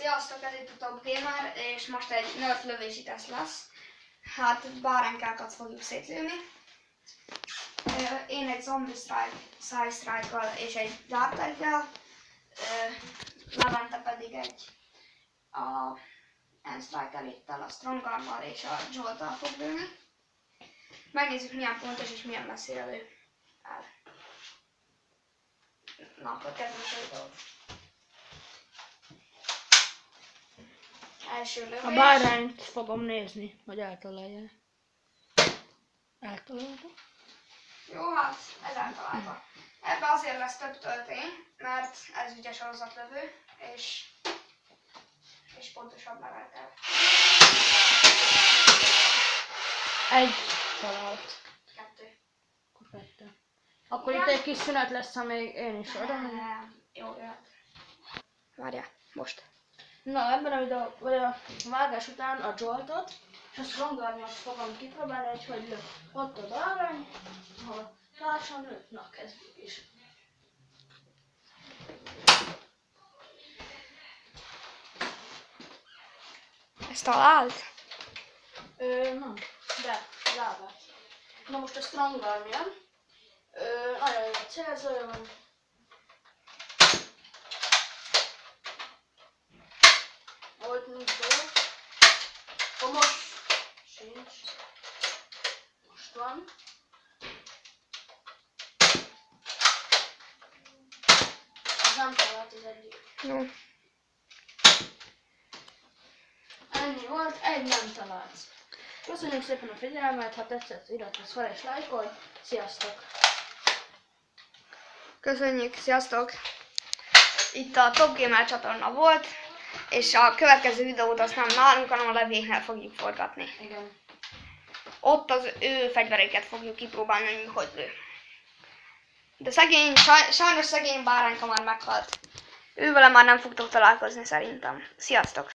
Sziasztok, ez itt a Top Gamer, és most egy nerf lövési teszt lesz. Hát báránkákat fogjuk szétlőni. Én egy Zombie Strike-kal és egy Dark Tide-gal, Levente pedig egy N-Strike Elite-tel, a Strong Arm-mal és a Jolt-tal fog lőni. Megnézzük milyen pontos és milyen messzire lő el. Na, akkor kezdjük a videót. Első lövés. A bárányt fogom nézni, hogy eltalálja. Eltalálta? Jó, hát ez eltalálva. Ebben azért lesz több töltény, mert ez ugye sorozatlövő, és pontosabb leveltel. Egy talált. Kettő. Akkor kettő. Akkor itt egy kis szünet lesz, amíg én is oda megyek. Jó, jöhet. Várjál, most. Na, ebben a videó, vagy a vágás után a Joltot és a Strong Arm-ot fogom kipróbálni, hogy lő. Ott a bárány, ahol társan lő. Na, kezdjük is. Ez talált? Nem, de lábát. Na most a Strong Arm jön. Nagyon jó célzója van. Volt nincs dolog. Most sincs. Most van. Ez nem talált az egyik. Jó. Ennyi volt, egy nem talált. Köszönjük szépen a figyelmet, ha tetszett, iratkozz fel és lájkolj. Sziasztok! Köszönjük, sziasztok! Itt a Top Gamer csatorna volt, és a következő videót azt nem nálunk, hanem a levéknél fogjuk forgatni. Igen. Ott az ő fegyvereiket fogjuk kipróbálni, hogy lő. De sajnos szegény bárányka már meghalt. Ővele már nem fogtok találkozni szerintem. Sziasztok!